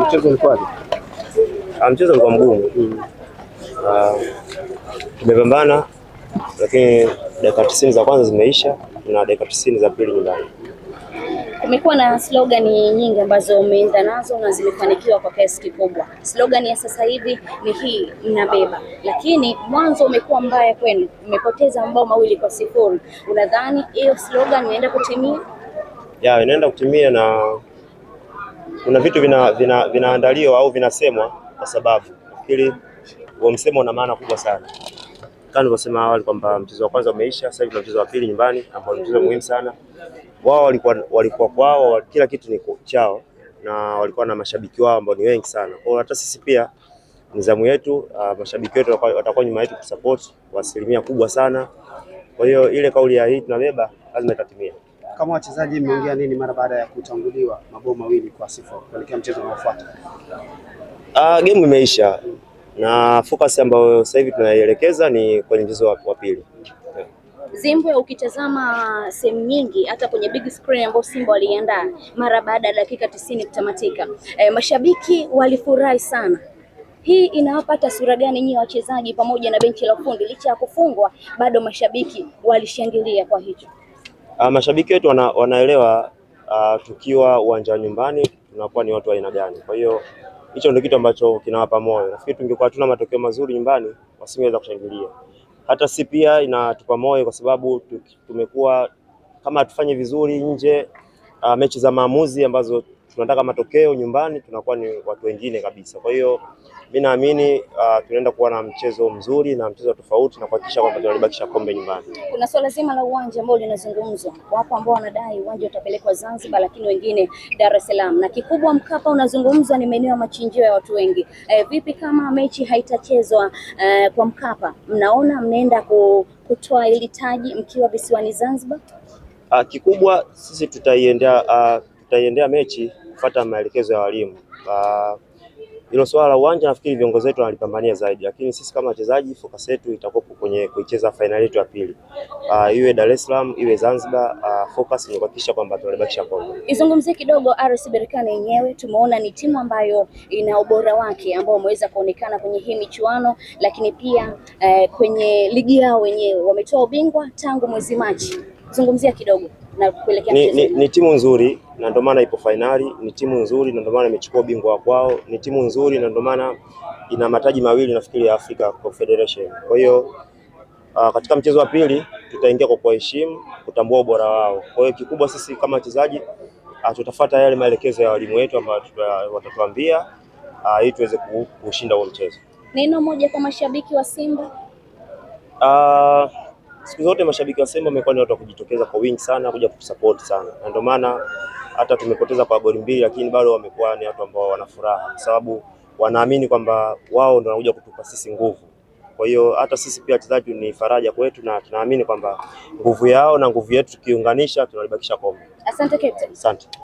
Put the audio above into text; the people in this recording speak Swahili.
Mchezo ulikuwaje? Mchezo ulikuwa mgumu. Tumepambana lakini dakika 90 za kwanza zimeisha na dakika 90 za pili nyumbani. Kumekuwa na slogan nyingi ambazo umeenda nazo na zimefanikiwa kwa kiasi kikubwa. Slogan ya sasa hivi ni hii, mnabeba. Lakini mwanzo umekuwa mbaya kwenu. Mmepoteza mabao 2-0. Unadhani hiyo slogan inaenda kutimia? Ya, inaenda kutimia na kuna vitu vinaandaliwa au vinasemwa kwa sababu nafikiri huo msemo una maana kubwa sana. Kama nilivyosema awali kwamba mchezo wa kwanza umeisha, sasa hivi mchezo wa pili nyumbani ambao ni mchezo muhimu sana. Wao walikuwa kwao, kila kitu ni chao na walikuwa na mashabiki wao ambao ni wengi sana. Kwa hiyo hata sisi pia nizamu yetu, mashabiki wetu watakuwa nyuma yetu kusupport kwa asilimia kubwa sana. Kwa hiyo ile kauli ya hii tunabeba lazima itatimia. Kama wachezaji mmeongea nini mara baada ya kutanguliwa mabao 2-0 kuelekea mchezo unaofuata? Game imeisha na focus ambayo sasa hivi tunaielekeza ni kwenye mchezo wa pili. Zimbwe, ukitazama sehemu nyingi hata kwenye big screen ambayo Simba waliandaa mara baada ya dakika 90 kutamatika, mashabiki walifurahi sana. Hii inawapa taswira gani nyinyi wachezaji pamoja na benchi la ufundi? Licha ya kufungwa bado mashabiki walishangilia kwa hicho. Mashabiki wetu wanaelewa tukiwa uwanja nyumbani tunakuwa ni watu wa aina gani. Kwa hiyo hicho ndio kitu ambacho kinawapa moyo. Nafikiri tungekuwa tuna matokeo mazuri nyumbani wasingeweza kushangilia. Hata si pia inatupa moyo kwa sababu tumekuwa kama tufanye vizuri nje mechi za maamuzi ambazo tunataka matokeo, nyumbani tunakuwa ni watu wengine kabisa. Kwa hiyo mimi naamini tunaenda kuwa na mchezo mzuri na mchezo tofauti na kuhakikisha kwamba tunalibakisha kombe nyumbani. Kuna swala zima la uwanja ambao linazungumzwa. Wapo ambao wanadai uwanja utapelekwa Zanzibar lakini wengine Dar es Salaam. Na kikubwa Mkapa unazungumzwa ni maeneo ya machinjio ya watu wengi. Vipi kama mechi haitachezwa kwa Mkapa? Mnaona mnaenda kutoa ile taji mkiwa visiwani Zanzibar? Kikubwa sisi tutaiendea mechi kufuata maelekezo ya walimu. Hilo swala la uwanja nafikiri viongozi wetu wanalipambania zaidi, lakini sisi kama wachezaji focus yetu itakuwa kwenye kuicheza finali yetu ya pili. Iwe Dar es Salaam, iwe Zanzibar, focus ni kuhakikisha kwamba tunalibakisha kombe. Izungumzie kidogo RS Berkane yenyewe, tumeona ni timu ambayo ina ubora wake ambao umeweza kuonekana kwenye hii michuano, lakini pia kwenye ligi yao wenyewe wametoa ubingwa tangu mwezi Machi. Zungumzia kidogo na kuelekea mchezo. Ni timu nzuri na ndio maana ipo finali, ni timu nzuri na ndio maana imechukua ubingwa kwao, ni timu nzuri na ndio maana ina mataji mawili nafikiri ya Africa Confederation. Kwa hiyo katika mchezo wa pili tutaingia kwa kuheshimu, kutambua ubora wao. Kwa hiyo kikubwa sisi kama wachezaji tutafuata yale maelekezo ya walimu wetu ambao watatuambia ili tuweze kushinda huo mchezo. Neno moja kwa mashabiki wa Simba. Siku zote mashabiki wa Simba wamekuwa ni watu wa kujitokeza kwa wingi sana kuja kutusupport sana. Na ndio maana hata tumepoteza kwa goli 2 lakini bado wamekuwa ni watu ambao wana furaha kwa sababu wanaamini kwamba wao ndio wanakuja kutupa sisi nguvu. Kwa hiyo hata sisi pia wachezaji ni faraja kwetu na tunaamini kwamba nguvu yao na nguvu yetu tukiunganisha tunalibakisha kombe. Asante captain. Asante.